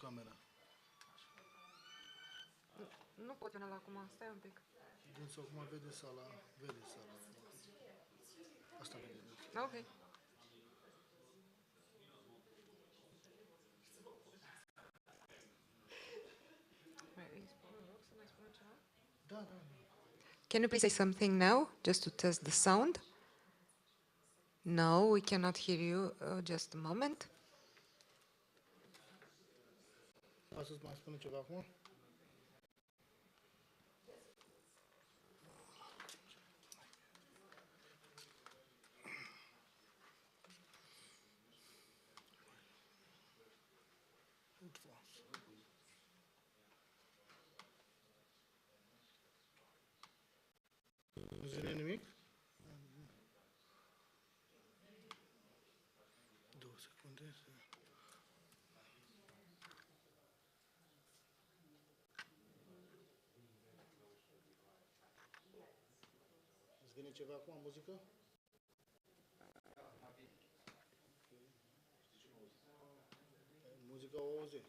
camera. Nu pot până la acum, stai un pic. Dânsul acum vede sala. Asta vede. Ok. Da. Can you please say something now, just to test the sound? No, we cannot hear you. Just a moment. Poate să-ți mai spune ceva acum? Nu zine nimic? 2 secunde. Îți vine ceva acum, muzică? Muzica o auzi.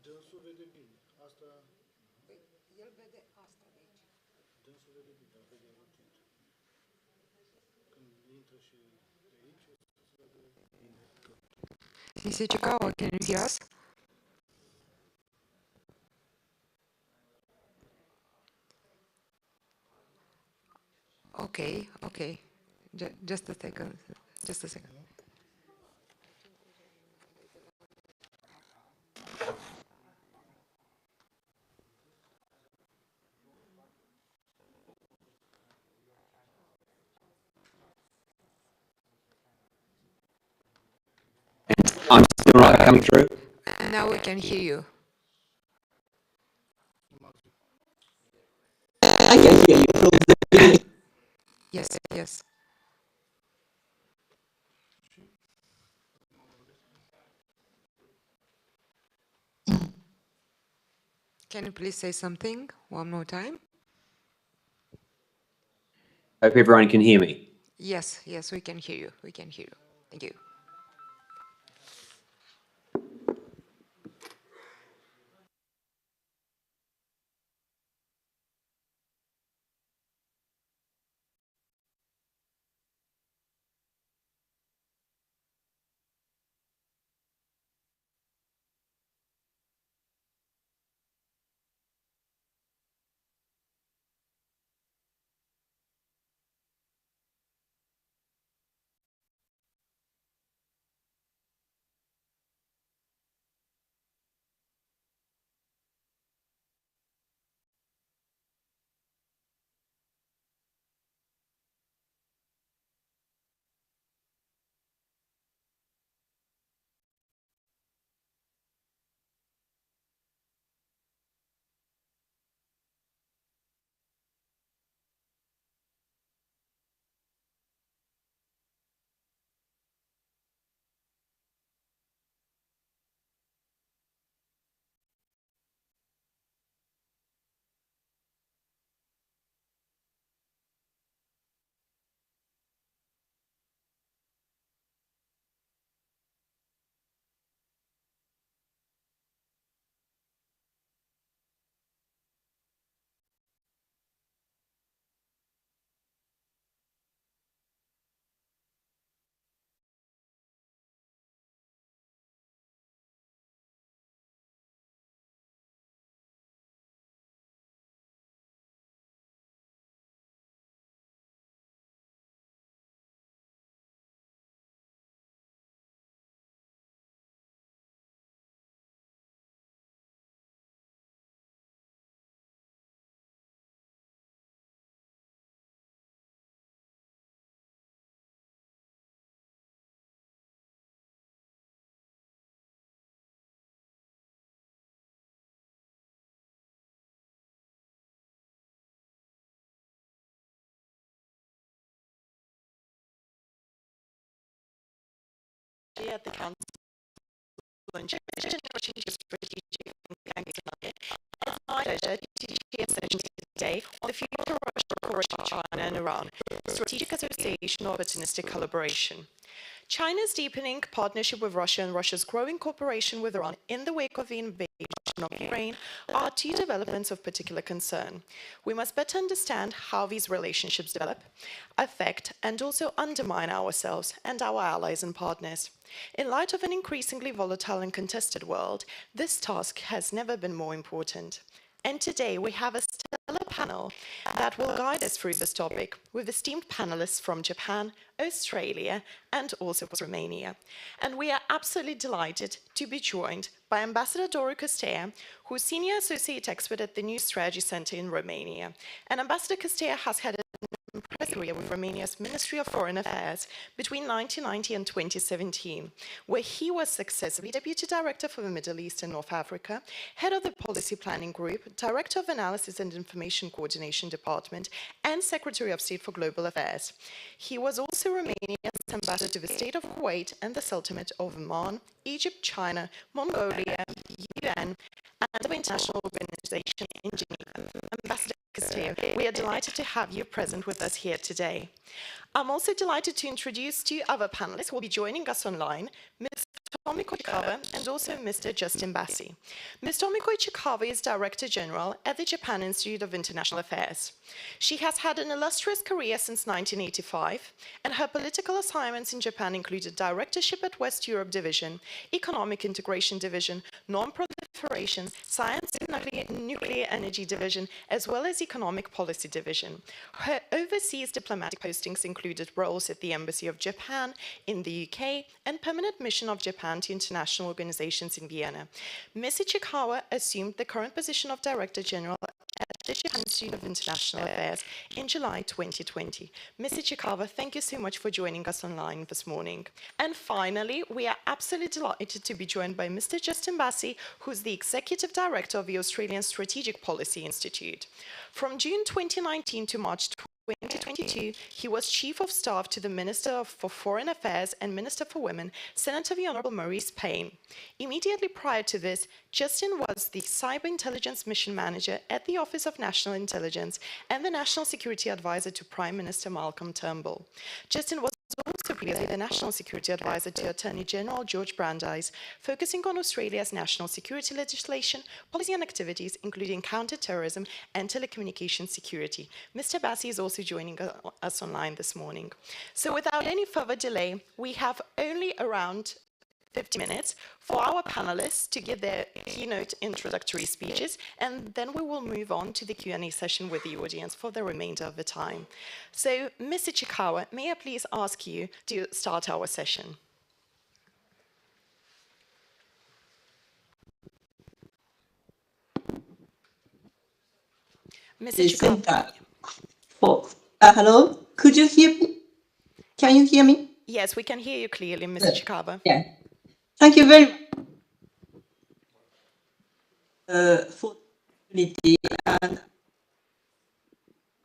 Dânsul vede bine. Asta... Păi, el vede asta de aici. Dânsul vede bine, dar vede rotit. Când intră și pe aici, o să se vede bine tot. ICHIKAWA, can you hear us? Okay. Just a second. I'm still not coming through. Now we can hear you. I can hear you. Yes. Can you please say something one more time? Hope everyone can hear me. Yes, we can hear you. Thank you. at the Council on Geostrategy and it's my pleasure to share session today on the future of Russia, China and Iran, Strategic Association or Opportunistic Collaboration. China's deepening partnership with Russia and Russia's growing cooperation with Iran in the wake of the invasion of Ukraine are two developments of particular concern. We must better understand how these relationships develop, affect, and also undermine ourselves and our allies and partners. In light of an increasingly volatile and contested world, this task has never been more important. And today we have a stellar panel that will guide us through this topic with esteemed panelists from Japan, Australia, and also Romania. And we are absolutely delighted to be joined by Ambassador Doru COSTEA, who is Senior Associate Expert at the New Strategy Center in Romania. And Ambassador COSTEA has had an impressive career with Romania's Ministry of Foreign Affairs between 1990 and 2017, where he was successively Deputy Director for the Middle East and North Africa, Head of the Policy Planning Group, Director of Analysis and Information Coordination Department, and Secretary of State for Global Affairs. He was also Romania's Ambassador to the State of Kuwait and the Sultanate of Oman, Egypt, China, Mongolia, UN, and the International Organization in Geneva. Ambassador COSTEA, we are delighted to have you present with us here today. I'm also delighted to introduce two other panelists who will be joining us online, Ms. Tomiko and also Mr. Justin BASSI. Ms. Tomiko is Director General at the Japan Institute of International Affairs. She has had an illustrious career since 1985, and her political assignments in Japan included directorship at West Europe Division, Economic Integration Division, Non-Proliferation, Science and Nuclear Energy Division, as well as Economic Policy Division. Her overseas diplomatic postings included roles at the Embassy of Japan in the UK and Permanent Mission of Japan to international organizations in Vienna. Ms. ICHIKAWA assumed the current position of Director General at the Japan Institute of International Affairs in July 2020. Ms. ICHIKAWA, thank you so much for joining us online this morning. And finally, we are absolutely delighted to be joined by Mr. Justin BASSI, who's the Executive Director of the Australian Strategic Policy Institute. From June 2019 to March 2022, he was Chief of Staff to the Minister for Foreign Affairs and Minister for Women, Senator the Honorable Maurice Payne. Immediately prior to this, Justin was the Cyber Intelligence Mission Manager at the Office of National Intelligence and the National Security Advisor to Prime Minister Malcolm Turnbull. Justin was also previously the National Security Advisor to Attorney General George Brandeis, focusing on Australia's national security legislation, policy and activities, including counter-terrorism and telecommunication security. Mr. BASSI is also joining us online this morning. So without any further delay, we have only around 50 minutes for our panelists to give their keynote introductory speeches, and then we will move on to the Q&A session with the audience for the remainder of the time. So, Ms. ICHIKAWA, may I please ask you to start our session? Ms. ICHIKAWA. Hello, could you hear me? Can you hear me? Yes, we can hear you clearly, Ms. ICHIKAWA. Yeah. Thank you very much for the opportunity and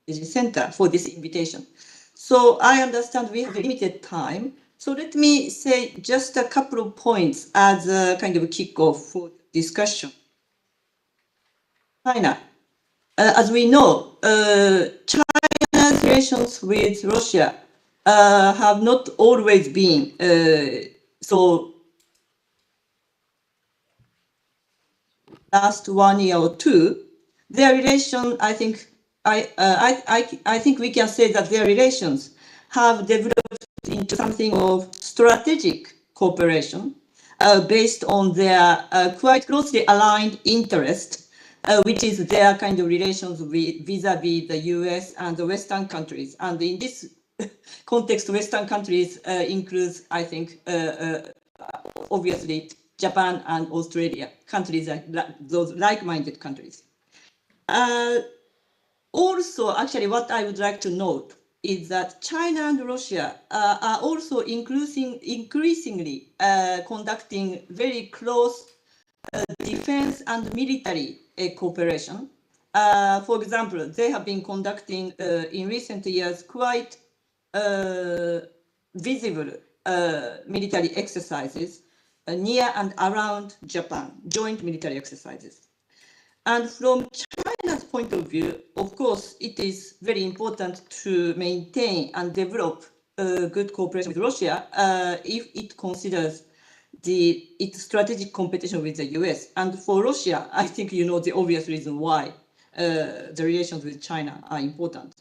the center for this invitation. So I understand we have limited time. So let me say just a couple of points as a kind of kickoff for discussion. China. As we know, China's relations with Russia have not always been so. Last 1 year or two, their relation, I think we can say that their relations have developed into something of strategic cooperation based on their quite closely aligned interest, which is their kind of relations vis-a-vis the US and the Western countries. And in this context, Western countries includes, I think, obviously, Japan and Australia, countries like those like-minded countries. Also, actually, what I would like to note is that China and Russia are also increasingly conducting very close defense and military cooperation. For example, they have been conducting in recent years quite visible military exercises near and around Japan, joint military exercises. And from China's point of view, of course, it is very important to maintain and develop good cooperation with Russia if it considers its strategic competition with the US. And for Russia, I think you know the obvious reason why the relations with China are important.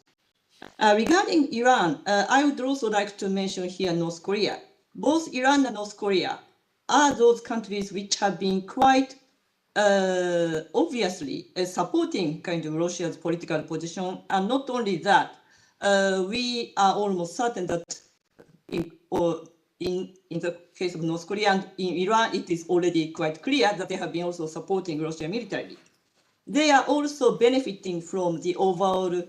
Regarding Iran, I would also like to mention here North Korea. Both Iran and North Korea are those countries which have been quite obviously supporting kind of Russia's political position. And not only that, we are almost certain that in the case of North Korea and in Iran, it is already quite clear that they have been also supporting Russia militarily. They are also benefiting from the overall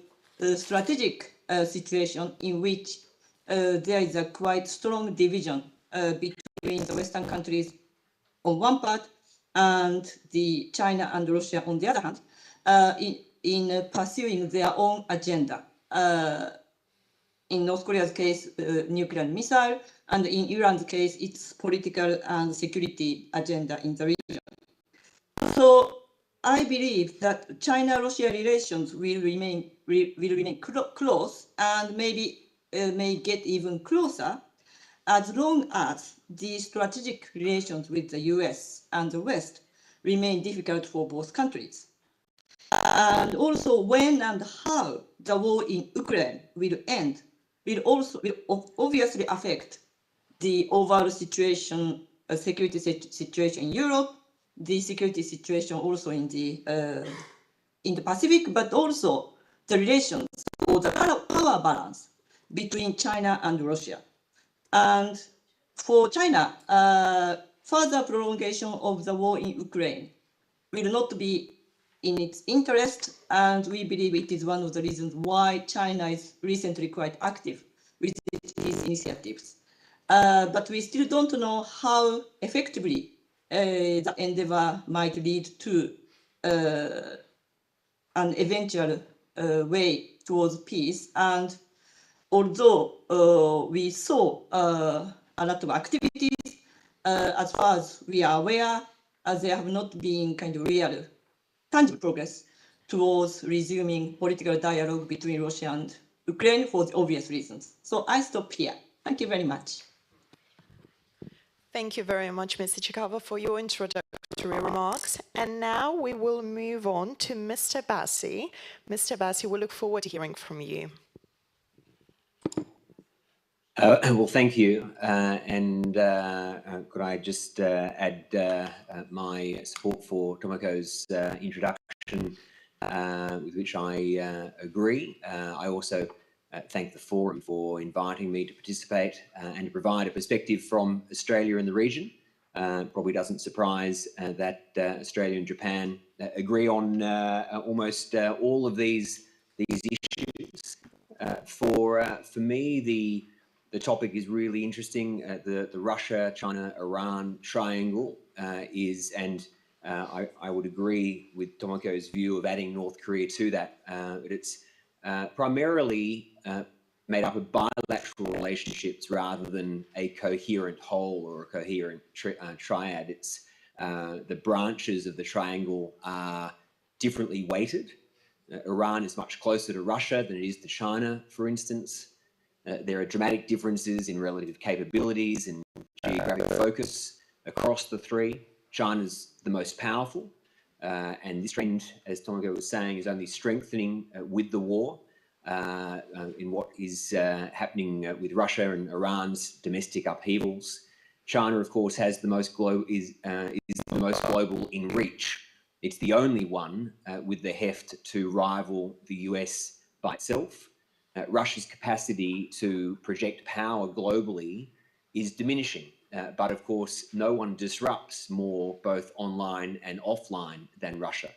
strategic situation in which there is a quite strong division between the Western countries on one part and the China and Russia on the other hand, in pursuing their own agenda. In North Korea's case, nuclear and missile, and in Iran's case, its political and security agenda in the region. So I believe that China-Russia relations will remain close and maybe may get even closer as long as the strategic relations with the US and the West remain difficult for both countries. And also when and how the war in Ukraine will end will obviously affect the overall situation, security situation in Europe, the security situation also in the Pacific, but also the relations or the power balance between China and Russia. And for China, further prolongation of the war in Ukraine will not be in its interest, and we believe it is one of the reasons why China is recently quite active with these initiatives. But we still don't know how effectively the endeavor might lead to an eventual way towards peace. And although we saw a lot of activities, as far as we are aware, there have not been kind of real tangible progress towards resuming political dialogue between Russia and Ukraine for the obvious reasons. So I stop here. Thank you very much. Thank you very much, Ms. ICHIKAWA, for your introductory remarks. And now we will move on to Mr. BASSI. Mr. BASSI, we look forward to hearing from you. Well, thank you. Could I just add my support for Tomiko's introduction, with which I agree. I also thank the forum for inviting me to participate and to provide a perspective from Australia and the region. Probably doesn't surprise that Australia and Japan agree on almost all of these issues. For me, the topic is really interesting. The Russia, China, Iran triangle is, and I would agree with Tomiko's view of adding North Korea to that, but it's primarily made up of bilateral relationships rather than a coherent whole or a coherent triad. It's the branches of the triangle are differently weighted. Iran is much closer to Russia than it is to China, for instance. There are dramatic differences in relative capabilities and geographic focus across the three. China's the most powerful, and this trend, as Tomiko was saying, is only strengthening with the war in what is happening with Russia and Iran's domestic upheavals. China, of course, has the most is the most global in reach. It's the only one with the heft to rival the US by itself. Russia's capacity to project power globally is diminishing, but of course no one disrupts more both online and offline than Russia.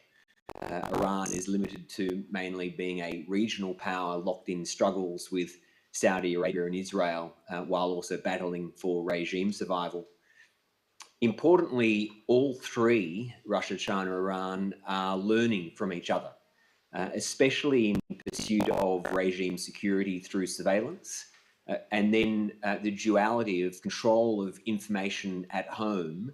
Iran is limited to mainly being a regional power locked in struggles with Saudi Arabia and Israel, while also battling for regime survival. Importantly, all three, Russia, China, Iran, are learning from each other, especially in pursuit of regime security through surveillance, and then the duality of control of information at home,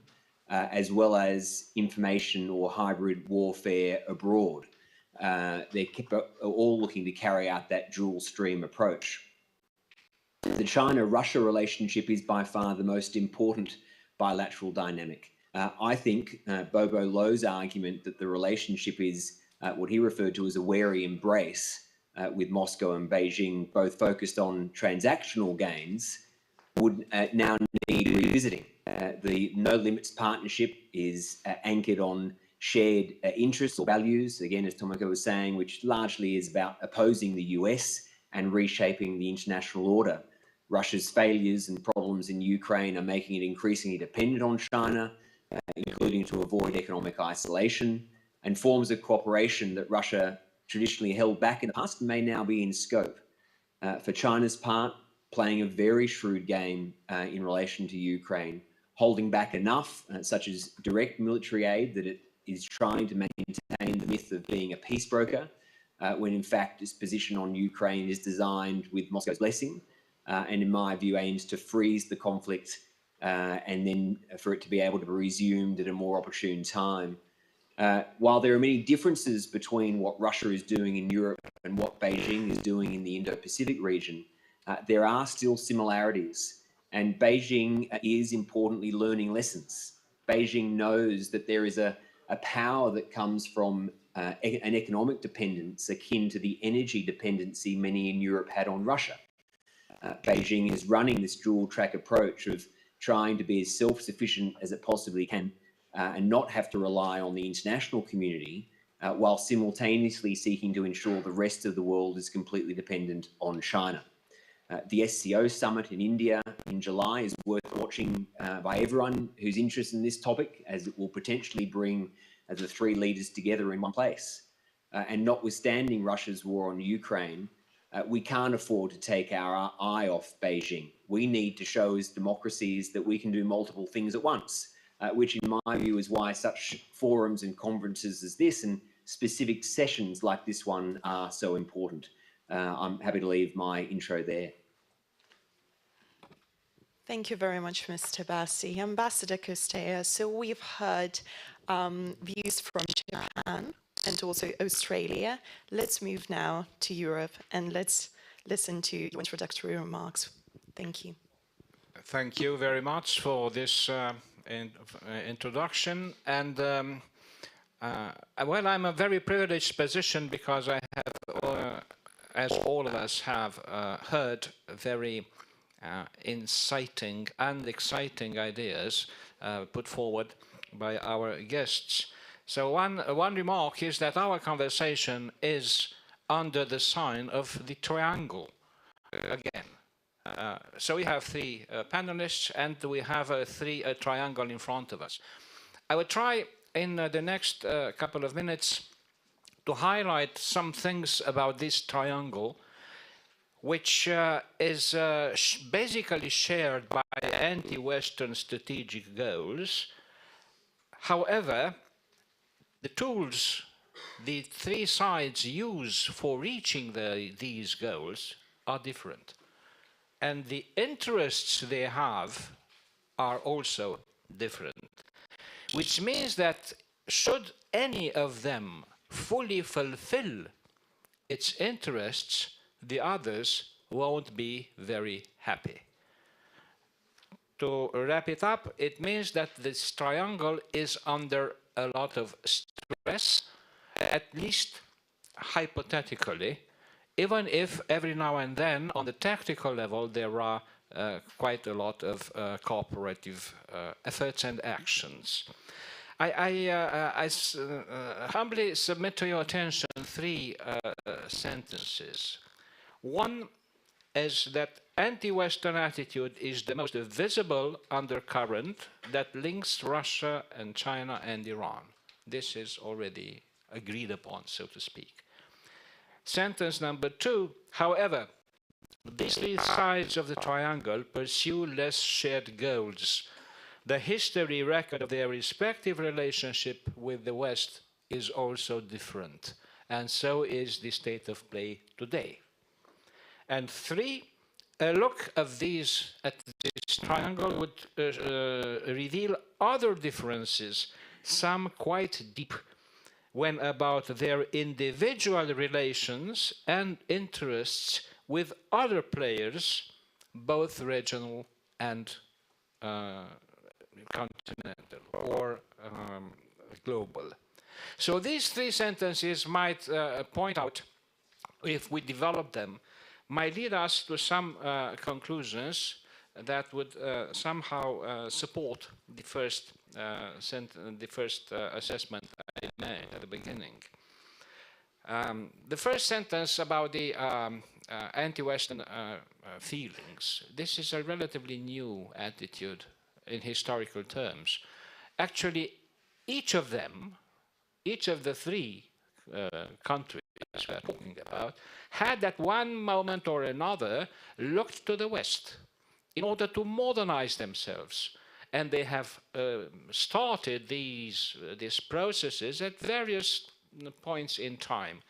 as well as information or hybrid warfare abroad. They're all looking to carry out that dual stream approach. The China-Russia relationship is by far the most important bilateral dynamic. I think Bobo Lo's argument that the relationship is what he referred to as a wary embrace with Moscow and Beijing, both focused on transactional gains, would now need revisiting. The No Limits partnership is anchored on shared interests or values, again, as Tomiko was saying, which largely is about opposing the US and reshaping the international order. Russia's failures and problems in Ukraine are making it increasingly dependent on China, including to avoid economic isolation, and forms of cooperation that Russia traditionally held back in the past may now be in scope. For China's part, playing a very shrewd game in relation to Ukraine, holding back enough, such as direct military aid, that it is trying to maintain the myth of being a peace broker, when in fact its position on Ukraine is designed with Moscow's blessing, and in my view aims to freeze the conflict and then for it to be able to be resumed at a more opportune time. While there are many differences between what Russia is doing in Europe and what Beijing is doing in the Indo-Pacific region, there are still similarities, and Beijing is importantly learning lessons. Beijing knows that there is a power that comes from an economic dependence akin to the energy dependency many in Europe had on Russia. Beijing is running this dual-track approach of trying to be as self-sufficient as it possibly can and not have to rely on the international community, while simultaneously seeking to ensure the rest of the world is completely dependent on China. The SCO summit in India in July is worth watching by everyone who's interested in this topic, as it will potentially bring the three leaders together in one place. And notwithstanding Russia's war on Ukraine, we can't afford to take our eye off Beijing. We need to show as democracies that we can do multiple things at once, which in my view is why such forums and conferences as this and specific sessions like this one are so important. I'm happy to leave my intro there. Thank you very much, Mr. Bassi. Ambassador COSTEA, so we've heard views from Japan and also Australia. Let's move now to Europe and let's listen to your introductory remarks. Thank you. Thank you very much for this introduction. And well, I'm a very privileged position because I have, as all of us have heard, very inciting and exciting ideas put forward by our guests. So one remark is that our conversation is under the sign of the triangle again. So we have three panelists and we have a triangle in front of us. I will try in the next couple of minutes to highlight some things about this triangle, which is basically shared by anti-Western strategic goals. However, the tools the three sides use for reaching these goals are different. And the interests they have are also different, which means that should any of them fully fulfill its interests, the others won't be very happy. To wrap it up, it means that this triangle is under a lot of stress, at least hypothetically, even if every now and then on the tactical level there are quite a lot of cooperative efforts and actions. I humbly submit to your attention three sentences. One is that anti-Western attitude is the most visible undercurrent that links Russia and China and Iran. This is already agreed upon, so to speak. Sentence number two, however, these three sides of the triangle pursue less shared goals. The history record of their respective relationship with the West is also different, and so is the state of play today. And three, A look at this triangle would reveal other differences, some quite deep, when about their individual relations and interests with other players, both regional and continental or global. So these three sentences might point out, if we develop them, might lead us to some conclusions that would somehow support the first assessment I made at the beginning. The first sentence about the anti-Western feelings. This is a relatively new attitude in historical terms. Actually, each of them, each of the three countries we are talking about, had at one moment or another looked to the West in order to modernize themselves. And they have started these processes at various points in time.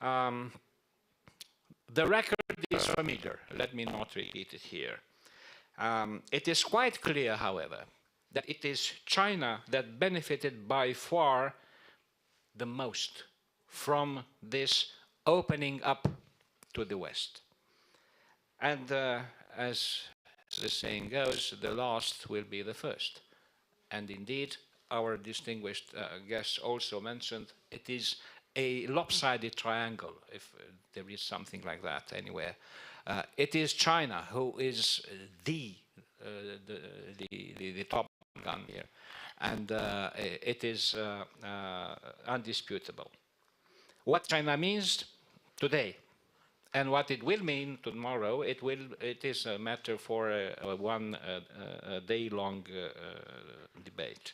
The record is familiar. Let me not repeat it here. It is quite clear, however, that it is China that benefited by far the most from this opening up to the West. And as the saying goes, the last will be the first. And indeed, our distinguished guest also mentioned it is a lopsided triangle, if there is something like that anywhere. It is China who is the top gun here, and it is undisputable. What China means today and what it will mean tomorrow, it is a matter for a one day-long debate.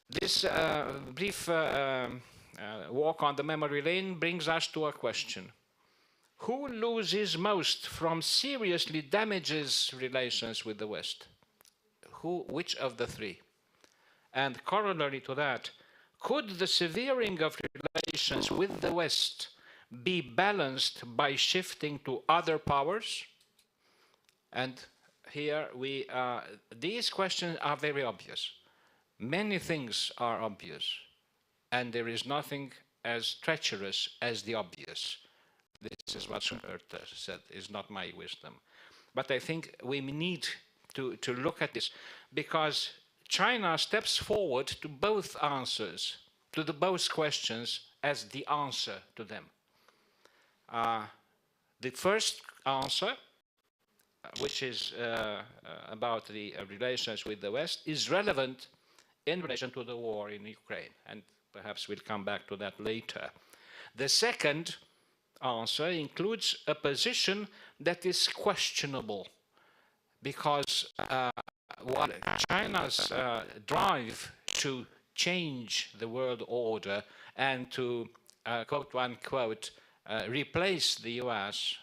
This brief walk on the memory lane brings us to a question. Who loses most from seriously damages relations with the West? Which of the three? And corollary to that, could the severing of relations with the West be balanced by shifting to other powers? And here these questions are very obvious. Many things are obvious, and there is nothing as treacherous as the obvious. This is what Goethe said, is not my wisdom. But I think we need to look at this, because China steps forward to both answers, to both questions as the answer to them. The first answer, which is about the relations with the West, is relevant in relation to the war in Ukraine, and perhaps we'll come back to that later. The second answer includes a position that is questionable, because while China's drive to change the world order and to quote unquote replace the US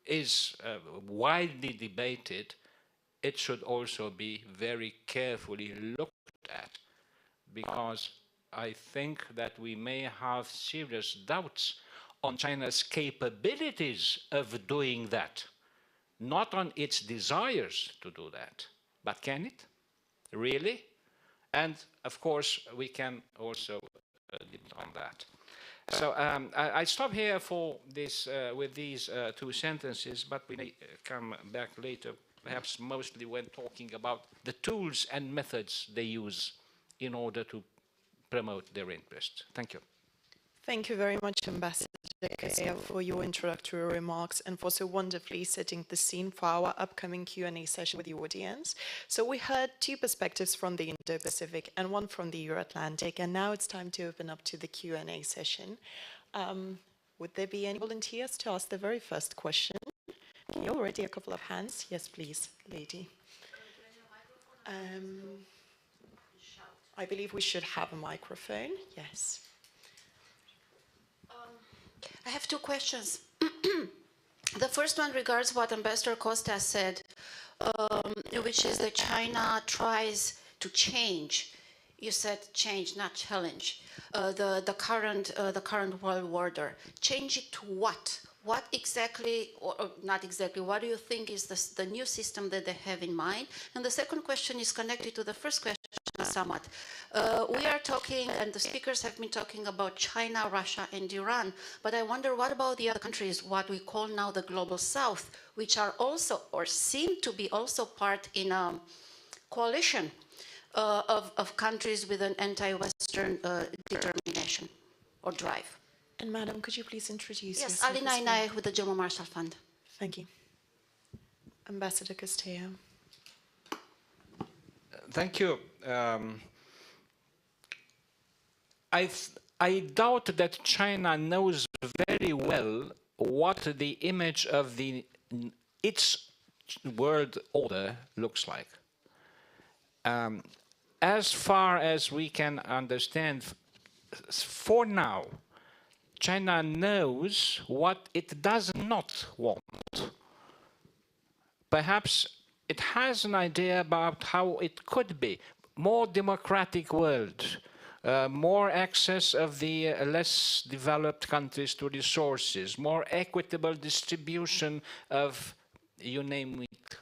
is widely debated, it should also be very carefully looked at, because I think that we may have serious doubts on China's capabilities of doing that, not on its desires to do that. But can it? Really? And of course, we can also debate on that. So I stop here for this with these two sentences, but we may come back later, perhaps mostly when talking about the tools and methods they use in order to promote their interests. Thank you. Thank you very much, Ambassador COSTEA, for your introductory remarks and for so wonderfully setting the scene for our upcoming Q&A session with the audience. So we heard two perspectives from the Indo-Pacific and one from the Euro-Atlantic, and now it's time to open up to the Q&A session. Would there be any volunteers to ask the very first question? Okay, already a couple of hands. Yes, please, lady. I believe we should have a microphone. Yes. I have two questions. The first one regards what Ambassador COSTEA said, which is that China tries to change. You said change, not challenge, the current world order. Change it to what? what exactly, or not exactly, what do you think is the new system that they have in mind? And the second question is connected to the first question somewhat. We are talking, and the speakers have been talking about China, Russia, and Iran, but I wonder what about the other countries, what we call now the Global South, which are also, or seem to be also part in a coalition of countries with an anti-Western determination or drive. And Madam, could you please introduce Yes, yourself? Alina Inae with the German Marshall Fund. Thank you. Ambassador COSTEA. Thank you. I doubt that China knows very well what the image of its world order looks like. As far as we can understand, for now, China knows what it does not want. Perhaps it has an idea about how it could be. More democratic world, more access of the less developed countries to resources, more equitable distribution of, you name it.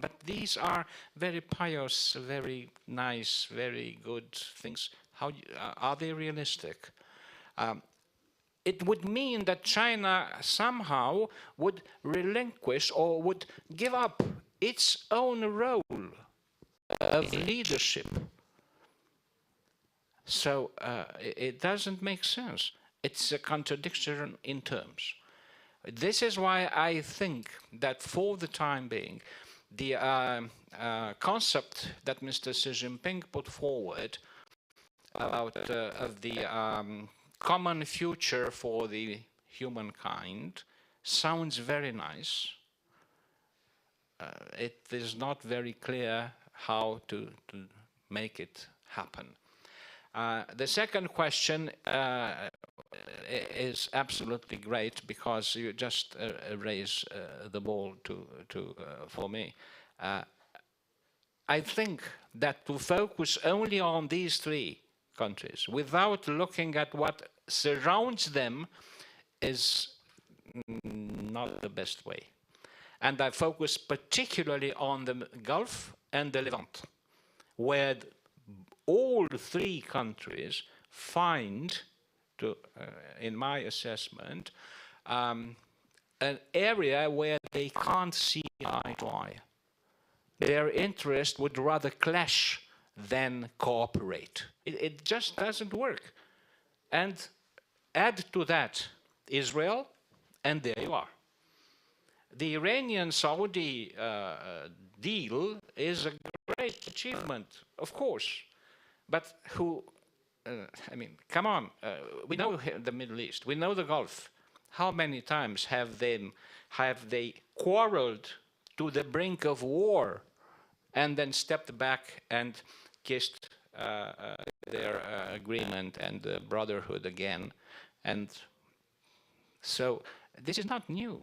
But these are very pious, very nice, very good things. How are they realistic? It would mean that China somehow would relinquish or would give up its own role of leadership. So it doesn't make sense. It's a contradiction in terms. This is why I think that for the time being, the concept that Mr. Xi Jinping put forward about of the common future for the humankind sounds very nice. It is not very clear how to make it happen. The second question is absolutely great because you just raise the ball for me. I think that to focus only on these three countries without looking at what surrounds them is not the best way. And I focus particularly on the Gulf and the Levant, where all three countries find, in my assessment, an area where they can't see eye to eye. Their interest would rather clash than cooperate. It just doesn't work. And add to that Israel, and there you are. The Iranian-Saudi deal is a great achievement, of course. But who, I mean, come on, we know the Middle East, we know the Gulf. How many times have they quarreled to the brink of war and then stepped back and kissed their agreement and brotherhood again? And so this is not new.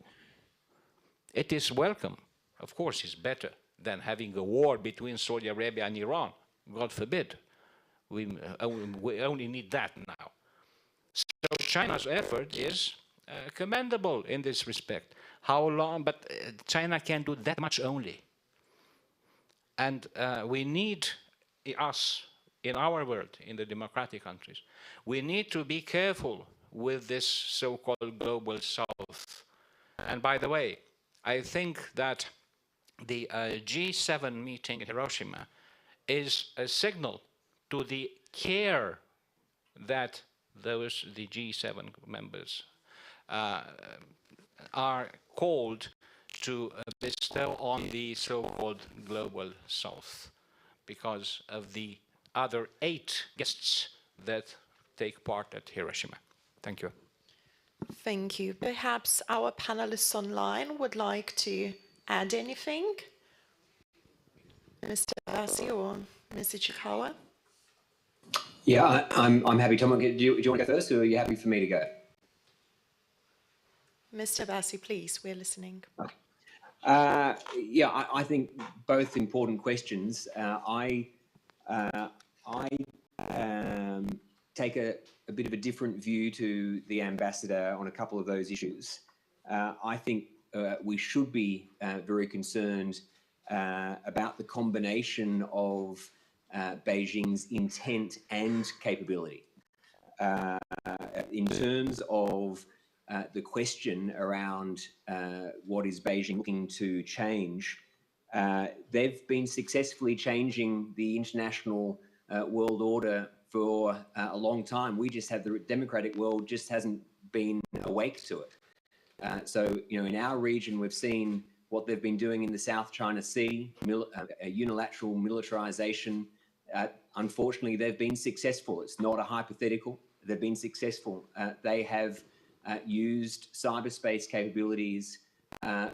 It is welcome. Of course, it's better than having a war between Saudi Arabia and Iran. God forbid. We only need that now. So China's effort is commendable in this respect. How long? But China can do that much only. And we need us in our world, in the democratic countries. We need to be careful with this so-called global south. And by the way, I think that the G7 meeting in Hiroshima is a signal to the care that the G7 members are called to bestow on the so-called global south because of the other 8 guests that take part at Hiroshima. Thank you. Thank you. Perhaps our panelists online would like to add anything? Mr. BASSI or Ms. ICHIKAWA? Yeah, I'm happy. Tomiko, do you want to go first, or are you happy for me to go? Mr. BASSI, please, we're listening. Okay. Yeah, I think both important questions. I take a bit of a different view to the ambassador on a couple of those issues. I think we should be very concerned about the combination of Beijing's intent and capability. In terms of the question around what is Beijing looking to change, they've been successfully changing the international world order for a long time. We just have the democratic world just hasn't been awake to it. So, you know, in our region, we've seen what they've been doing in the South China Sea, unilateral militarization. Unfortunately, they've been successful. It's not a hypothetical. They've been successful. They have used cyberspace capabilities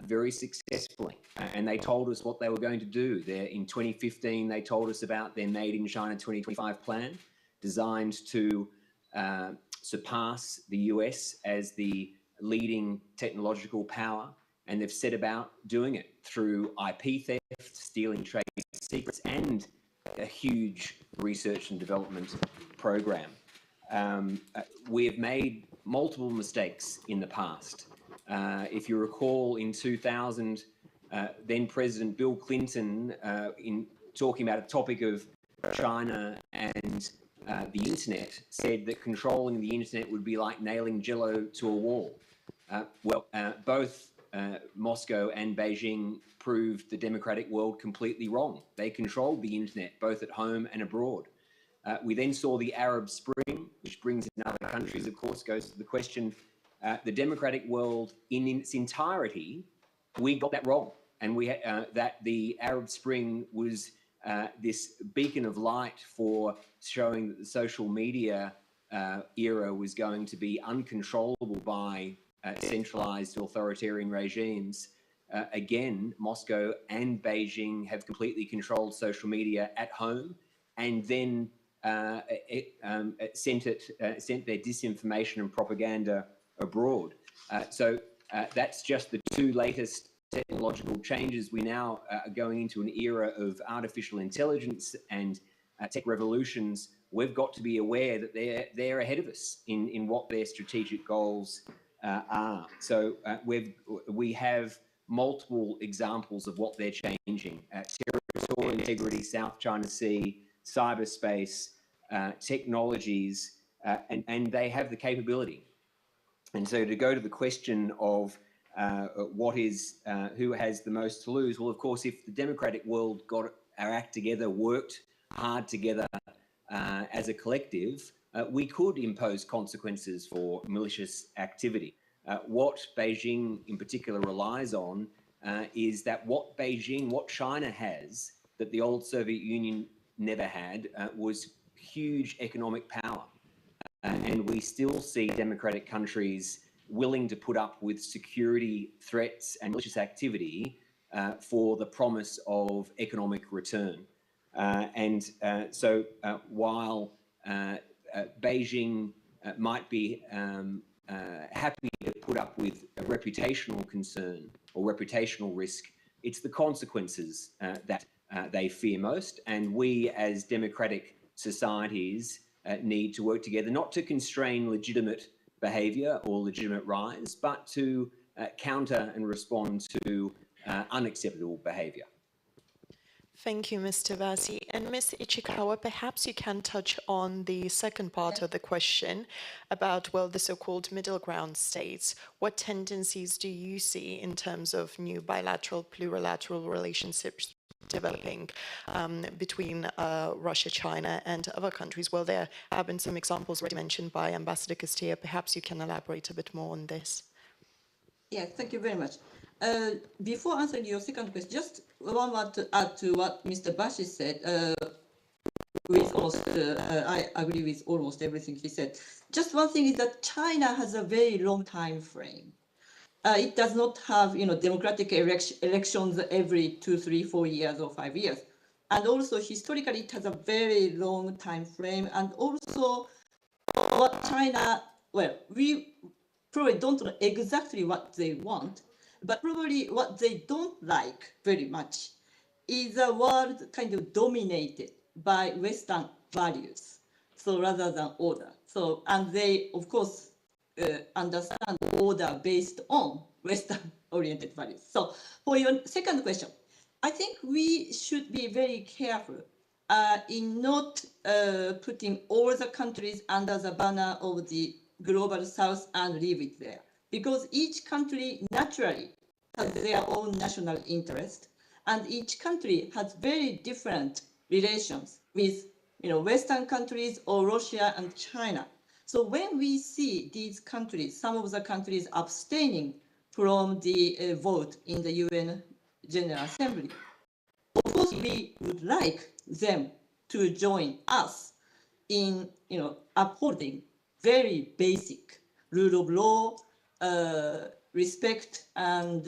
very successfully. And they told us what they were going to do. In 2015, they told us about their Made in China 2025 plan, designed to surpass the US as the leading technological power. And they've set about doing it through IP theft, stealing trade secrets, and a huge research and development program. We have made multiple mistakes in the past. If you recall, in 2000, then President Bill Clinton, in talking about a topic of China and the internet, said that controlling the internet would be like nailing Jello to a wall. Both Moscow and Beijing proved the democratic world completely wrong. They controlled the internet, both at home and abroad. We then saw the Arab Spring, which brings in other countries, of course, goes to the question, the democratic world in its entirety, we got that wrong. And we that the Arab Spring was this beacon of light for showing that the social media era was going to be uncontrollable by centralized authoritarian regimes. Again, Moscow and Beijing have completely controlled social media at home, and then sent their disinformation and propaganda abroad. So that's just the two latest technological changes. We now are going into an era of artificial intelligence and tech revolutions. We've got to be aware that they're ahead of us in what their strategic goals are. So we have multiple examples of what they're changing: territorial integrity, South China Sea, cyberspace, technologies, and they have the capability. And so to go to the question of who has the most to lose, well, of course, if the democratic world got our act together, worked hard together as a collective, we could impose consequences for malicious activity. What Beijing in particular relies on is that what China has that the old Soviet Union never had was huge economic power. And we still see democratic countries willing to put up with security threats and malicious activity for the promise of economic return. So while Beijing might be happy to put up with a reputational concern or reputational risk, it's the consequences that they fear most. And we as democratic societies need to work together, not to constrain legitimate behavior or legitimate rights, but to counter and respond to unacceptable behavior. Thank you, Mr. Bassi. And Ms. Ichikawa, perhaps you can touch on the second part of the question about, well, the so-called middle ground states. What tendencies do you see in terms of new bilateral, plurilateral relationships developing between Russia, China, and other countries? Well, there have been some examples already mentioned by Ambassador COSTEA. Perhaps you can elaborate a bit more on this. Yes, thank you very much. Before answering your second question, just one word to add to what Mr. Bassi said. I agree with almost everything he said. Just one thing is that China has a very long time frame. It does not have, democratic elections every 2, 3, 4 years or 5 years. And also historically, it has a very long time frame. And also what China, well, we probably don't know exactly what they want, but probably what they don't like very much is a world kind of dominated by Western values. so rather than order. So, and they, of course, understand order based on Western-oriented values. So for your second question, I think we should be very careful in not putting all the countries under the banner of the Global South and leave it there. Because each country naturally has their own national interest, and each country has very different relations with Western countries or Russia and China. So when we see these countries, some of the countries abstaining from the vote in the UN General Assembly, of course we would like them to join us in upholding very basic rule of law, respect and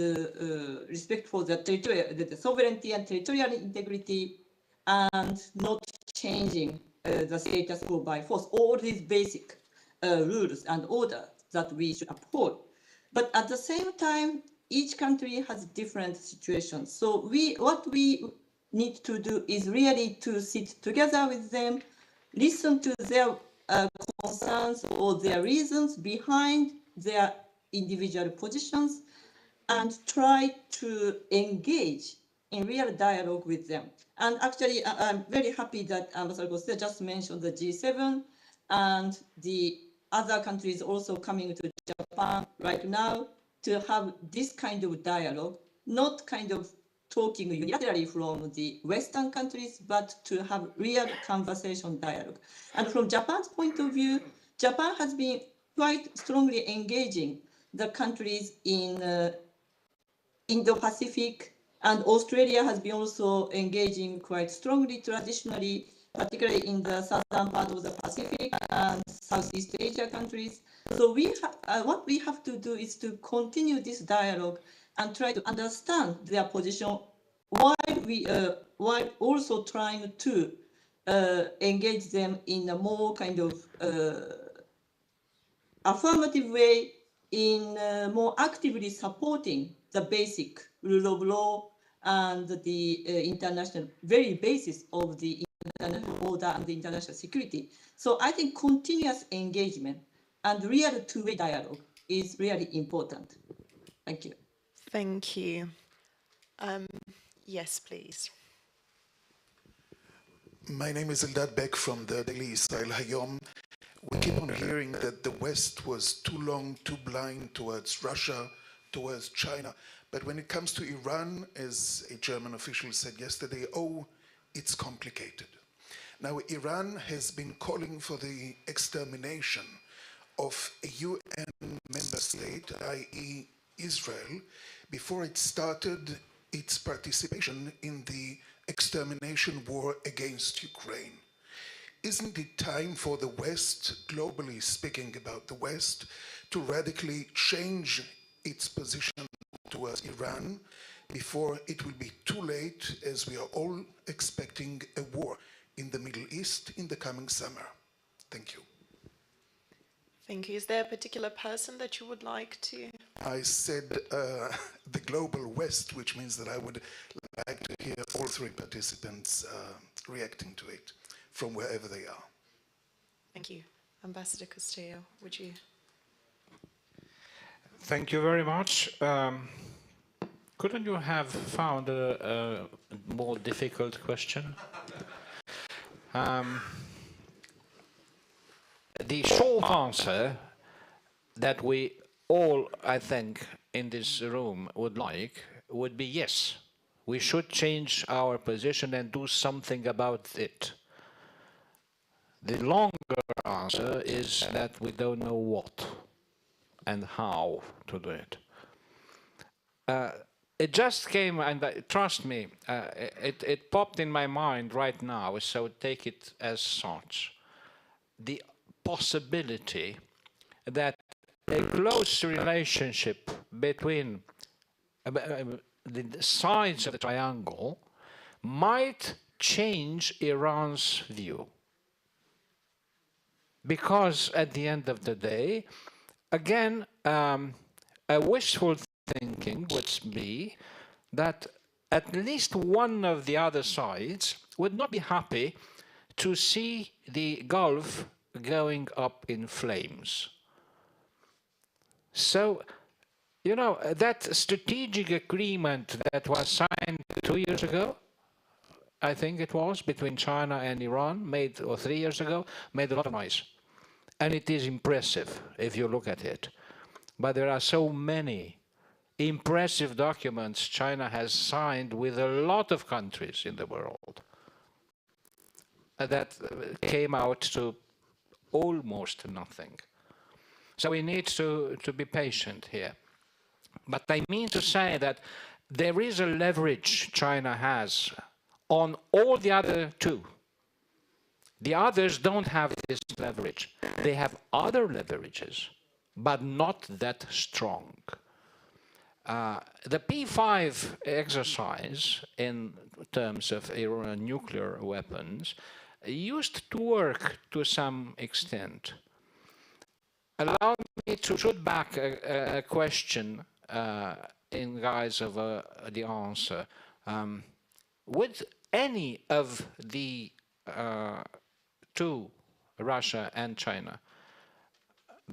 respect for the sovereignty and territorial integrity, and not changing the status quo by force. All these basic rules and order that we should uphold. But at the same time, each country has different situations. So what we need to do is really to sit together with them, listen to their concerns or their reasons behind their individual positions, and try to engage in real dialogue with them. And actually, I'm very happy that Ambassador COSTEA just mentioned the G7 and the other countries also coming to Japan right now to have this kind of dialogue, not kind of talking unilaterally from the Western countries, but to have real conversation dialogue. And from Japan's point of view, Japan has been quite strongly engaging the countries in Indo-Pacific, and Australia has been also engaging quite strongly traditionally, particularly in the southern part of the Pacific and Southeast Asia countries. So what we have to do is to continue this dialogue and try to understand their position while also trying to engage them in a more kind of affirmative way, in more actively supporting the basic rule of law and the international, very basis of the international order and the international security. So I think continuous engagement and real two-way dialogue is really important. Thank you. Thank you. Yes, please. My name is Eldad Beck from the daily Israel Hayom. We keep on hearing that the West was too long, too blind towards Russia, towards China. But when it comes to Iran, as a German official said yesterday, oh, it's complicated. Now, Iran has been calling for the extermination of a UN member state, i.e. Israel, before it started its participation in the extermination war against Ukraine. Isn't it time for the West, globally speaking about the West, to radically change its position towards Iran before it will be too late, as we are all expecting a war in the Middle East in the coming summer? Thank you. Thank you. Is there a particular person that you would like to? I said the global West, which means that I would like to hear all three participants reacting to it from wherever they are. Thank you. Ambassador COSTEA, would you? Thank you very much. Couldn't you have found a more difficult question? The short answer that we all, I think, in this room would be yes. We should change our position and do something about it. The longer answer is that we don't know what and how to do it. It just came, and trust me, it popped in my mind right now, so take it as such. The possibility that a close relationship between the sides of the triangle might change Iran's view. Because at the end of the day, again, a wishful thinking would be that at least one of the other sides would not be happy to see the Gulf going up in flames. So, you know, that strategic agreement that was signed 2 years ago, I think it was, between China and Iran, or 3 years ago, made a lot of noise. And it is impressive if you look at it. But there are so many impressive documents China has signed with a lot of countries in the world that came out to almost nothing. So we need to be patient here. But I mean to say that there is a leverage China has on all the other two. The others don't have this leverage. They have other leverages, but not that strong. The P5 exercise in terms of nuclear weapons used to work to some extent. Allow me to shoot back a question in guise of the answer. Would any of the two, Russia and China,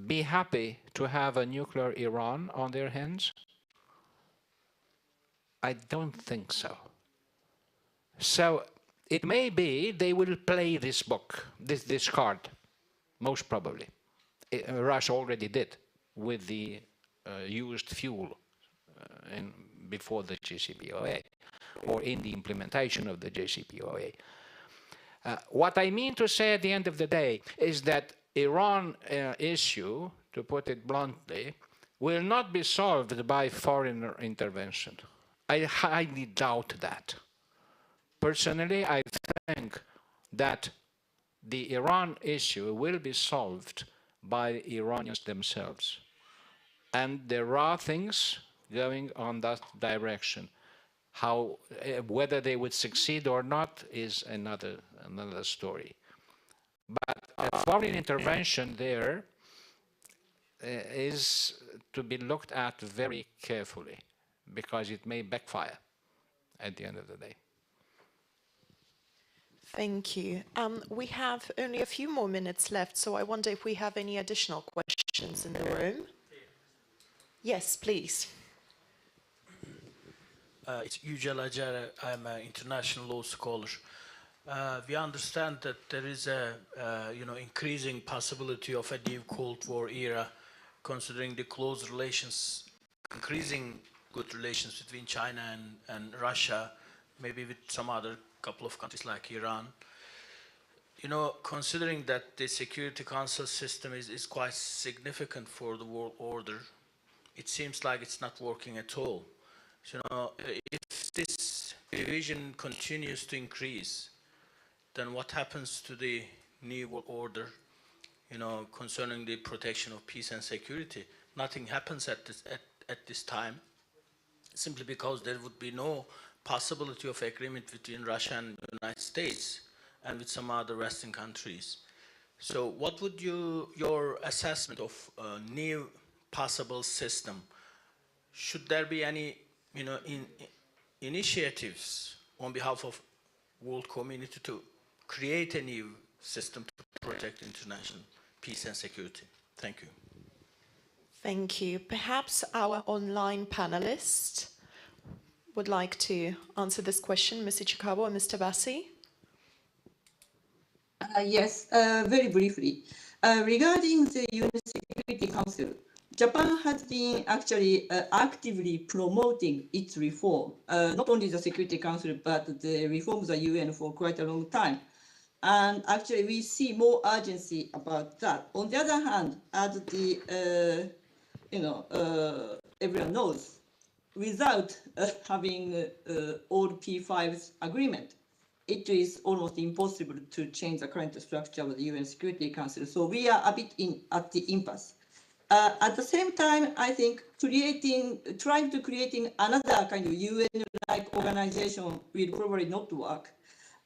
be happy to have a nuclear Iran on their hands? I don't think so. So it may be they will play this book, this card, most probably. Russia already did with the used fuel before the JCPOA, or in the implementation of the JCPOA. What I mean to say at the end of the day is that Iran issue, to put it bluntly, will not be solved by foreign intervention. I highly doubt that. Personally, I think that the Iran issue will be solved by Iranians themselves. And there are things going on that direction. How, whether they would succeed or not is another story. But a foreign intervention there is to be looked at very carefully, because it may backfire at the end of the day. Thank you. We have only a few more minutes left, so I wonder if we have any additional questions in the room. Yes, please. It's Yücel Acar. I'm an international law scholar. We understand that there is a increasing possibility of a new Cold War era, considering the close relations, increasing good relations between China and Russia, maybe with some other couple of countries like Iran. You know, considering that the Security Council system is quite significant for the world order, it seems like it's not working at all. So, you know, if this division continues to increase, then what happens to the new world order, you know, concerning the protection of peace and security? Nothing happens at this time, simply because there would be no possibility of agreement between Russia and the United States and with some other Western countries. So what would your assessment of a new possible system? Should there be any, you know, initiatives on behalf of world community to create a new system to protect international peace and security? Thank you. Thank you. Perhaps our online panelists would like to answer this question, Ms. ICHIKAWA or Mr. BASSI? Yes, very briefly. Regarding the UN Security Council, Japan has been actually actively promoting its reform, not only the Security Council, but the reform of the UN for quite a long time. And actually, we see more urgency about that. On the other hand, as the, everyone knows, without having all P5's agreement, it is almost impossible to change the current structure of the UN Security Council. So we are a bit at the impasse. At the same time, I think trying to create another kind of UN-like organization will probably not work.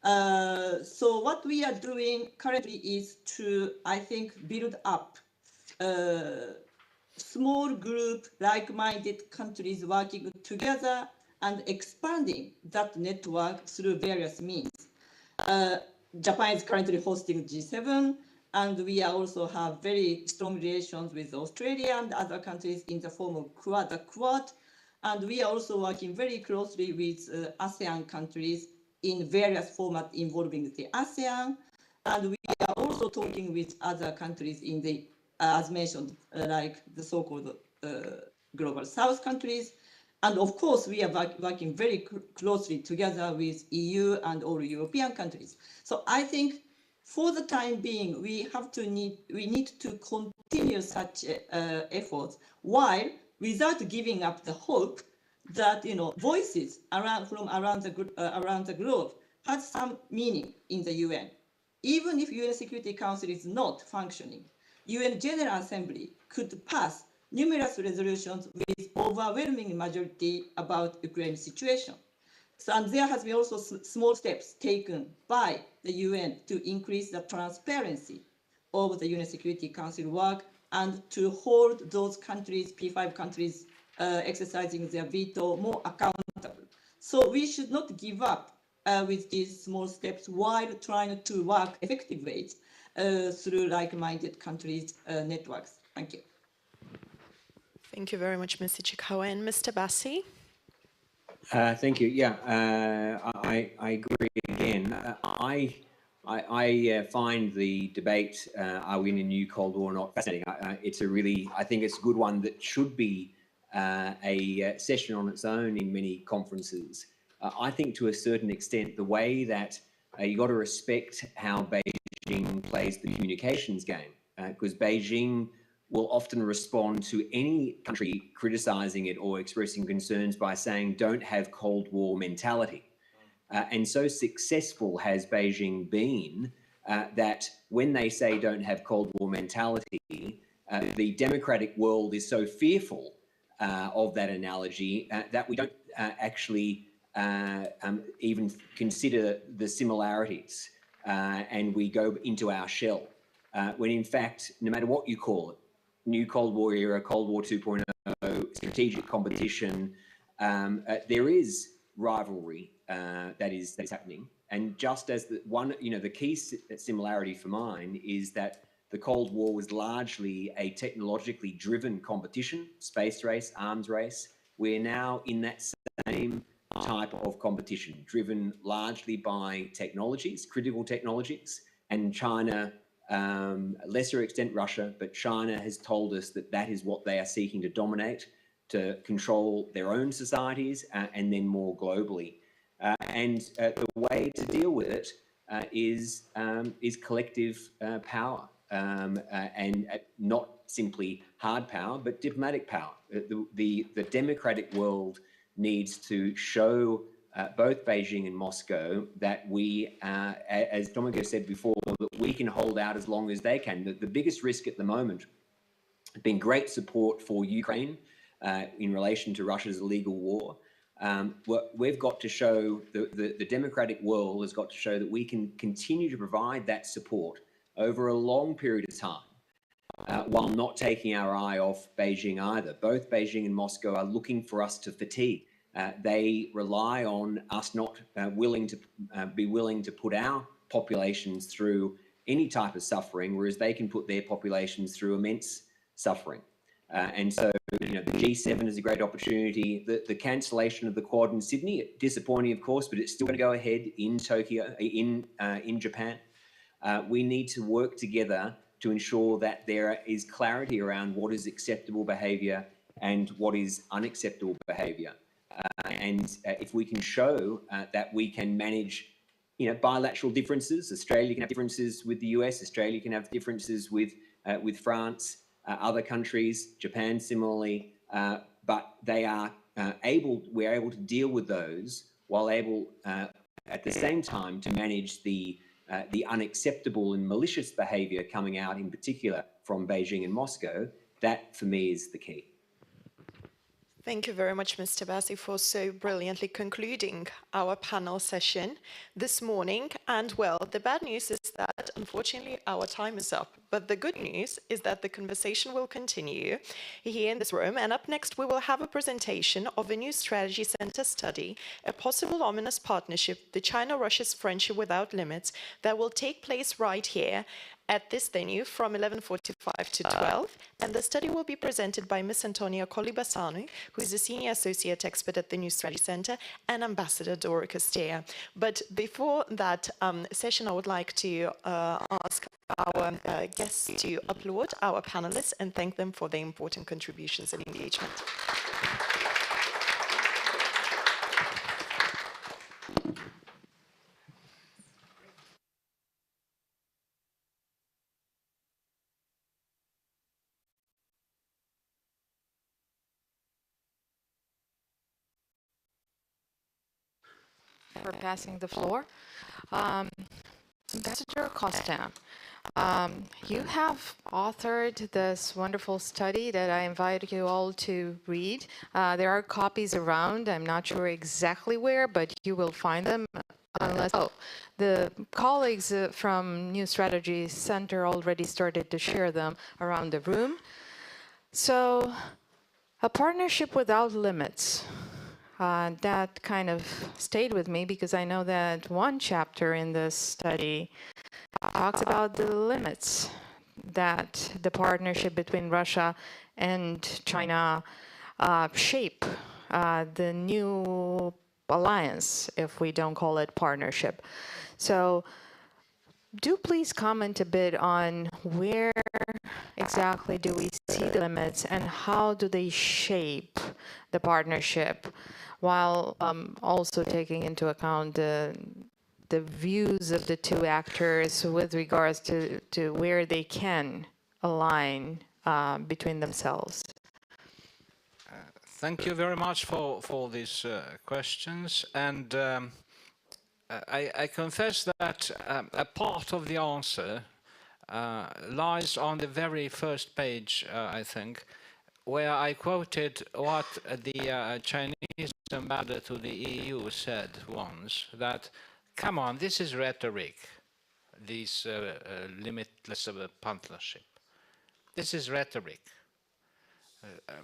So what we are doing currently is to, I think, build up small group, like-minded countries working together and expanding that network through various means. Japan is currently hosting G7, and we also have very strong relations with Australia and other countries in the form of the Quad. And we are also working very closely with ASEAN countries in various formats involving the ASEAN. And we are also talking with other countries in the, as mentioned, like the so-called Global South countries. And of course, we are working very closely together with EU and all European countries. So I think for the time being, we need to continue such efforts while without giving up the hope that voices from around the globe has some meaning in the UN. Even if UN Security Council is not functioning, UN General Assembly could pass numerous resolutions with overwhelming majority about Ukraine situation. So, and there has been also small steps taken by the UN to increase the transparency of the UN Security Council work and to hold those countries, P5 countries, exercising their veto more accountable. So we should not give up with these small steps while trying to work effective ways through like-minded countries' networks. Thank you. Thank you very much, Ms. ICHIKAWA. And Mr. BASSI? Thank you. Yeah, I agree again. I find the debate, are we in a new Cold War or not, fascinating. I think it's a good one that should be a session on its own in many conferences. I think to a certain extent, the way that you got to respect how Beijing plays the communications game, because Beijing will often respond to any country criticizing it or expressing concerns by saying, don't have Cold War mentality. And so successful has Beijing been that when they say don't have Cold War mentality, the democratic world is so fearful of that analogy that we don't actually even consider the similarities and we go into our shell. When in fact, no matter what you call it, new Cold War era, Cold War 2.0, strategic competition, there is rivalry that is happening. And just as the key similarity for mine is that the Cold War was largely a technologically driven competition, space race, arms race. We're now in that same type of competition, driven largely by technologies, critical technologies, and China, lesser extent Russia, but China has told us that that is what they are seeking to dominate, to control their own societies and then more globally. And the way to deal with it is collective power and not simply hard power, but diplomatic power. The democratic world needs to show both Beijing and Moscow that we, as Tomiko said before, that we can hold out as long as they can. The biggest risk at the moment has been great support for Ukraine in relation to Russia's illegal war. We've got to show, the democratic world has got to show that we can continue to provide that support over a long period of time while not taking our eye off Beijing either. Both Beijing and Moscow are looking for us to fatigue. They rely on us not willing to put our populations through any type of suffering, whereas they can put their populations through immense suffering. And so, the G7 is a great opportunity. The cancellation of the Quad in Sydney, disappointing, of course, but it's still going to go ahead in Tokyo, in Japan. We need to work together to ensure that there is clarity around what is acceptable behaviour and what is unacceptable behaviour. And if we can show that we can manage, bilateral differences, Australia can have differences with the US, Australia can have differences with France, other countries, Japan similarly, but they are we're able to deal with those while able at the same time to manage the unacceptable and malicious behaviour coming out in particular from Beijing and Moscow. That for me is the key. Thank you very much, Mr. Bassi, for so brilliantly concluding our panel session this morning. And well, the bad news is that unfortunately our time is up. But the good news is that the conversation will continue here in this room. And up next, we will have a presentation of a new strategy center study, a possible ominous partnership, the China-Russia's friendship without limits, that will take place right here at this venue from 11:45 to 12, and the study will be presented by Ms. Antonia COLIBЫNŊ, who is a senior associate expert at the New Strategy Center, and Ambassador Doru COSTEA. But before that session, I would like to ask our guests to applaud our panelists and thank them for their important contributions and engagement. For passing the floor. Ambassador COSTEA, you have authored this wonderful study that I invite you all to read. There are copies around. I'm not sure exactly where, but you will find them. Unless the colleagues from New Strategy Center already started to share them around the room. So, a partnership without limits. That kind of stayed with me because I know that one chapter in this study talks about the limits that the partnership between Russia and China shape the new alliance, if we don't call it partnership. So do please comment a bit on where exactly do we see the limits and how do they shape the partnership, while also taking into account the views of the two actors with regards to where they can align between themselves. Thank you very much for these questions. And I confess that a part of the answer lies on the very first page, I think, where I quoted what the Chinese ambassador to the EU said once, that, come on, this is rhetoric, this limitless partnership. This is rhetoric.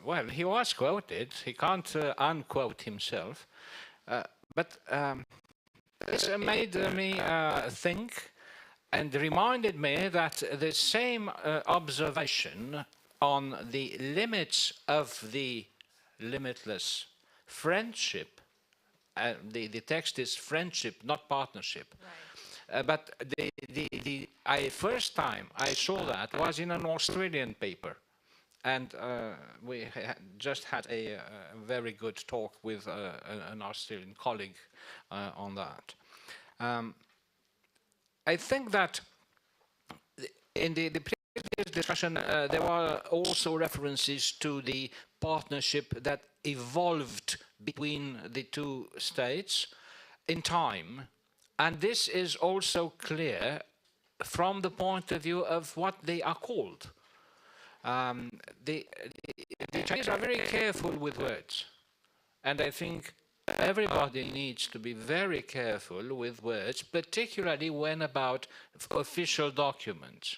Well, he was quoted, he can't unquote himself, but this made me think and reminded me that the same observation on the limits of the limitless friendship, the text is friendship, not partnership. Right. But the first time I saw that was in an Australian paper. And we just had a very good talk with an Australian colleague on that. I think that in the previous discussion, there were also references to the partnership that evolved between the two states in time. And this is also clear from the point of view of what they are called. The Chinese are very careful with words, and I think everybody needs to be very careful with words, particularly when about official documents.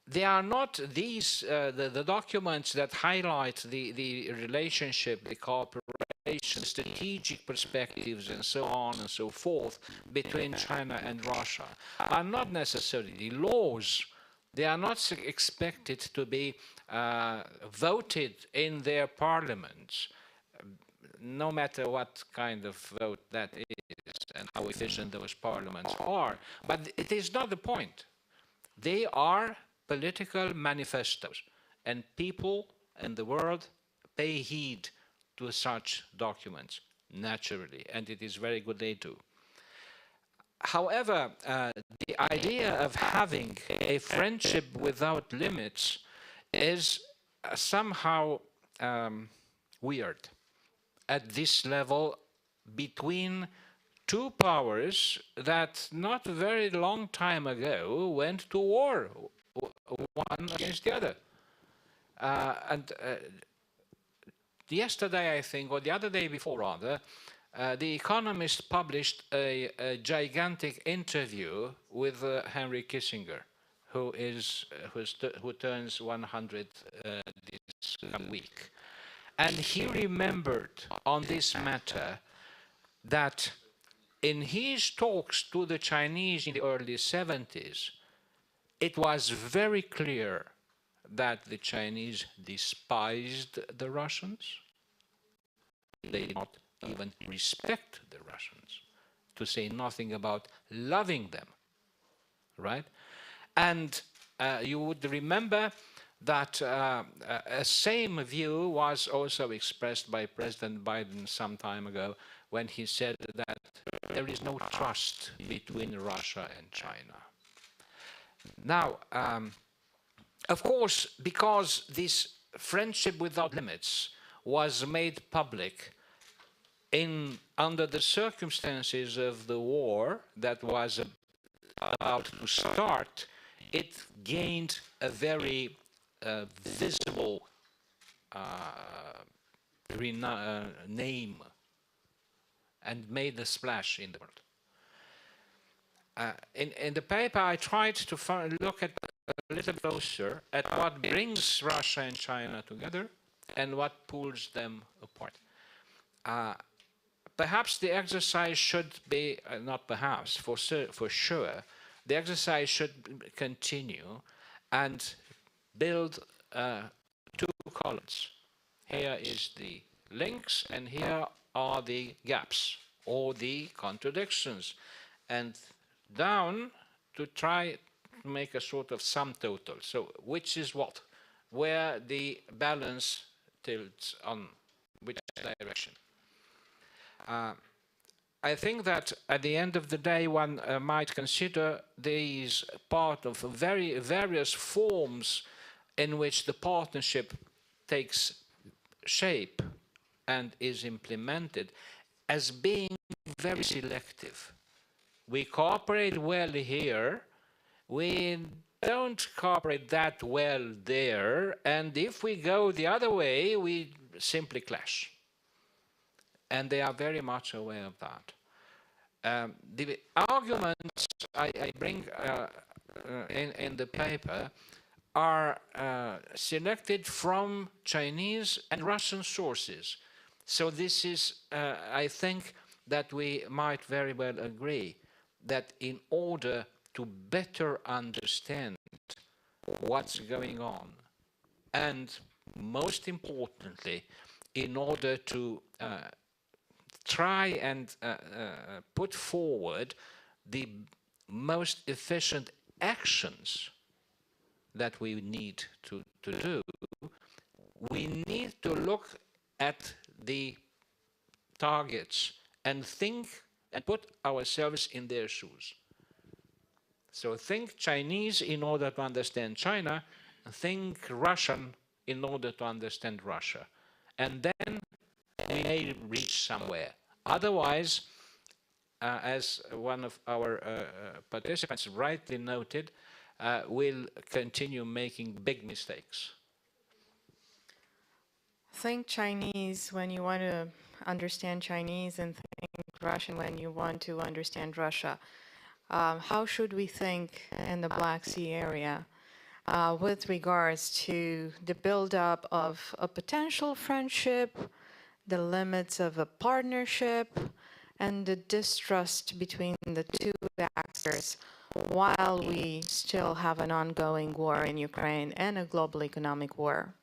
They are not these, the documents that highlight the relationship, the cooperation, strategic perspectives, and so on and so forth between China and Russia, are not necessarily laws. They are not expected to be voted in their parliaments, no matter what kind of vote that is and how efficient those parliaments are. But it is not the point. They are political manifestos, and people in the world pay heed to such documents, naturally, and it is very good they do. However, the idea of having a friendship without limits is somehow weird at this level between two powers that not a very long time ago went to war, one against the other. yesterday, I think, or the other day before rather, The Economist published a gigantic interview with Henry Kissinger, who turns 100 this week. And he remembered on this matter that in his talks to the Chinese in the early 70s, it was very clear that the Chinese despised the Russians. They did not even respect the Russians, to say nothing about loving them, right? And you would remember that a same view was also expressed by President Biden some time ago when he said that there is no trust between Russia and China. Now, of course, because this friendship without limits was made public under the circumstances of the war that was about to start, it gained a very visible name and made a splash in the world. In the paper, I tried to look at a little closer at what brings Russia and China together and what pulls them apart. Perhaps the exercise should be, not perhaps, for sure, the exercise should continue and build two columns. Here is the links, and here are the gaps or the contradictions, and down to try to make a sort of sum total. So which is what? Where the balance tilts on which direction? I think that at the end of the day, one might consider these part of various forms in which the partnership takes shape and is implemented as being very selective. We cooperate well here, we don't cooperate that well there, and if we go the other way, we simply clash. And they are very much aware of that. The arguments I bring in the paper are selected from Chinese and Russian sources. So this is, I think, that we might very well agree that in order to better understand what's going on, and most importantly, in order to try and put forward the most efficient actions that we need to do, we need to look at the targets and think and put ourselves in their shoes. So think Chinese in order to understand China, think Russian in order to understand Russia. And then we may reach somewhere. Otherwise, as one of our participants rightly noted, we'll continue making big mistakes. Think Chinese when you want to understand Chinese, and think Russian when you want to understand Russia. How should we think in the Black Sea area with regards to the buildup of a potential friendship, the limits of a partnership, and the distrust between the two actors, while we still have an ongoing war in Ukraine and a global economic war?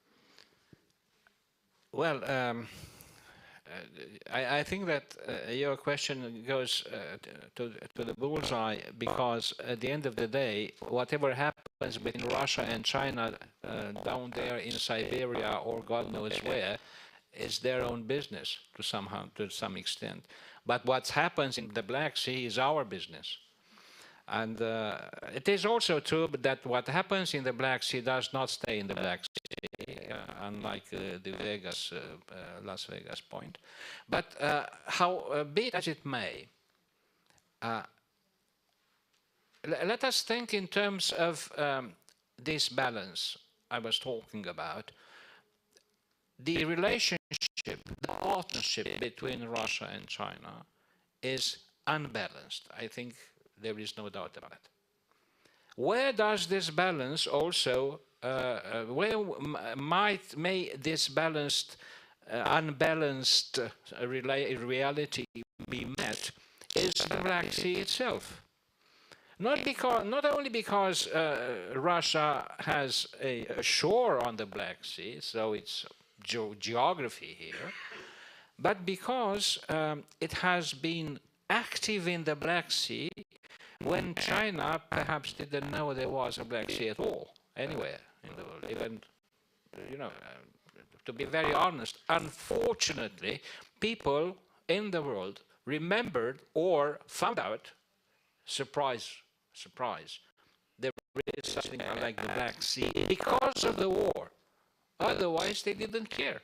Well, I think that your question goes to the bullseye, because at the end of the day, whatever happens between Russia and China down there in Siberia or God knows where is their own business to some extent. But what happens in the Black Sea is our business. And it is also true that what happens in the Black Sea does not stay in the Black Sea, unlike the Las Vegas point. But be it as it may, let us think in terms of this balance I was talking about. The relationship the partnership between Russia and China is unbalanced. I think there is no doubt about it. Where does this balance also, may this unbalanced reality be met is the Black Sea itself. Not only because Russia has a shore on the Black Sea, so it's geography here, but because it has been active in the Black Sea when China perhaps didn't know there was a Black Sea at all, anywhere in the world. Even, you know, to be very honest, unfortunately, people in the world remembered or found out, surprise, there is something like the Black Sea because of the war. Otherwise, they didn't care.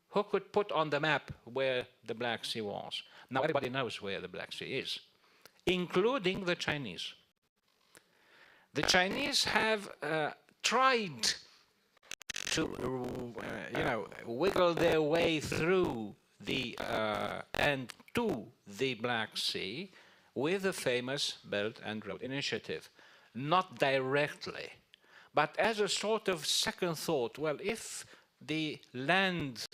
Who could put on the map where the Black Sea was? Now everybody knows where the Black Sea is, including the Chinese. The Chinese have tried to, wiggle their way through the and to the Black Sea with the famous Belt and Road Initiative. Not directly, but as a sort of second thought. Well, if the land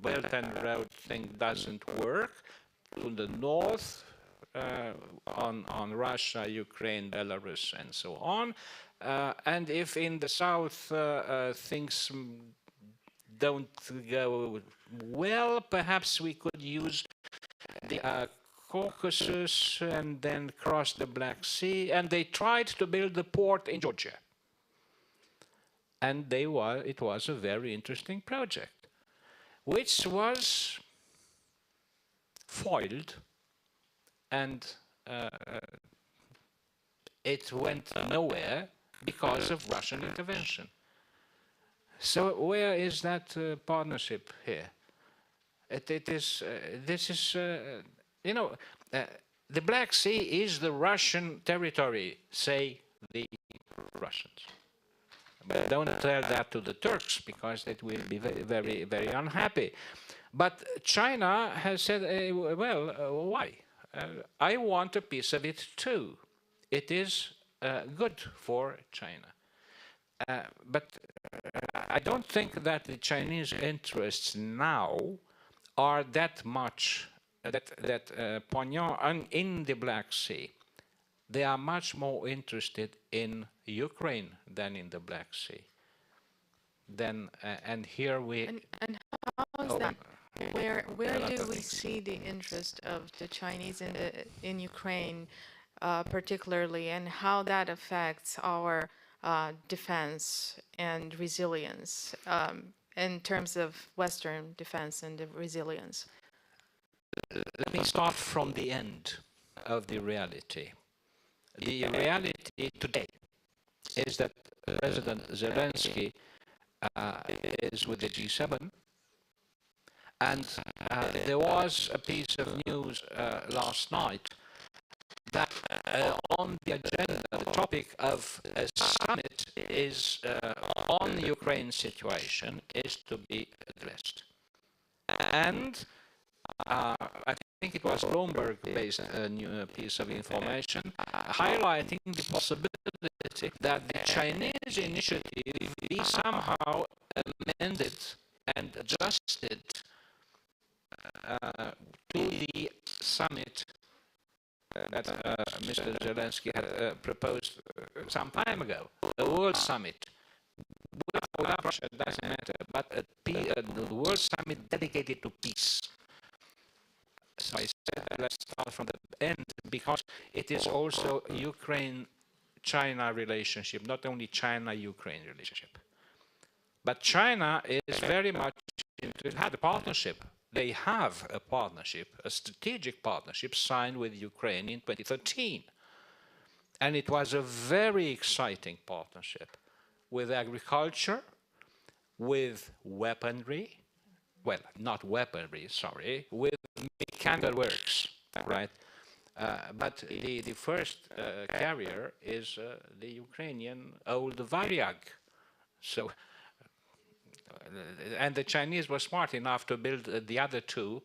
Belt and Road thing doesn't work, to the north, on Russia, Ukraine, Belarus, and so on, and if in the south things don't go well, perhaps we could use the Caucasus and then cross the Black Sea, and they tried to build a port in Georgia. And it was a very interesting project, which was foiled, and it went nowhere because of Russian intervention. So where is that partnership here? The Black Sea is the Russian territory, say the Russians. But don't tell that to the Turks, because it will be very, very unhappy. But China has said, why? I want a piece of it too. It is good for China. But I don't think that the Chinese interests now are that much, poignant in the Black Sea. They are much more interested in Ukraine than in the Black Sea. And here we... And how is that? Where do we see the interest of the Chinese in Ukraine particularly, and how that affects our defense and resilience in terms of Western defense and resilience? Let me start from the end of the reality. The reality today is that President Zelensky is with the G7, and there was a piece of news last night that on the agenda, the topic of a summit is on the Ukraine situation is to be addressed. And I think it was Bloomberg-based new piece of information highlighting the possibility that the Chinese initiative be somehow amended and adjusted to the summit that Mr. Zelensky had proposed some time ago, the World Summit. Without Russia, it doesn't matter, but the World Summit dedicated to peace. So I said, let's start from the end, because it is also Ukraine-China relationship, not only China-Ukraine relationship. But China is very much interested, had a partnership. They have a partnership, a strategic partnership signed with Ukraine in 2013. And it was a very exciting partnership with agriculture, with weaponry, well, not weaponry, sorry, with mechanical works, right? But the first carrier is the Ukrainian old Varyag. So and the Chinese were smart enough to build the other two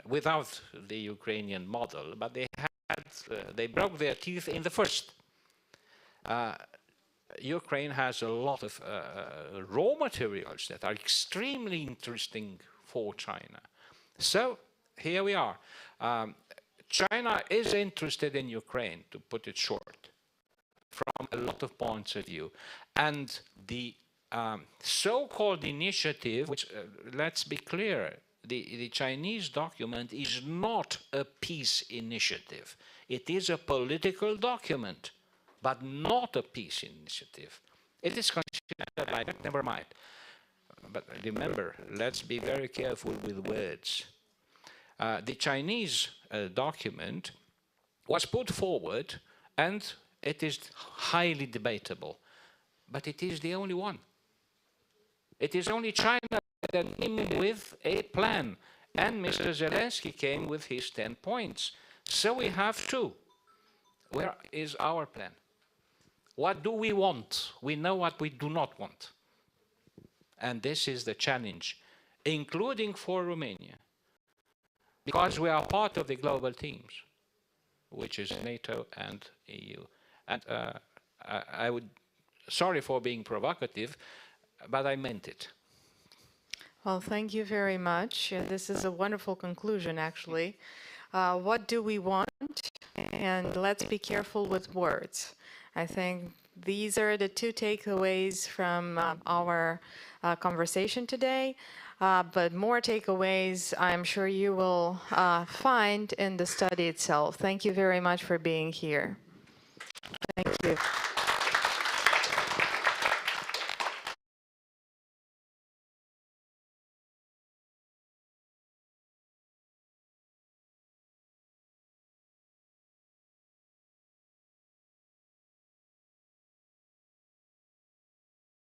without the Ukrainian model, but they broke their teeth in the first. Ukraine has a lot of raw materials that are extremely interesting for China. So here we are. China is interested in Ukraine, to put it short, from a lot of points of view. And the so-called initiative, which, let's be clear, the Chinese document is not a peace initiative. It is a political document, but not a peace initiative. It is considered like that, never mind. But remember, let's be very careful with words. The Chinese document was put forward, and it is highly debatable, but it is the only one. It is only China that came with a plan, and Mr. Zelensky came with his 10 points. So we have two. Where is our plan? What do we want? We know what we do not want. And this is the challenge, including for Romania, because we are part of the global teams, which is NATO and EU. And sorry for being provocative, but I meant it. Well, thank you very much. This is a wonderful conclusion, actually. What do we want? And let's be careful with words. I think these are the two takeaways from our conversation today. But more takeaways, I'm sure you will find in the study itself. Thank you very much for being here. Thank you.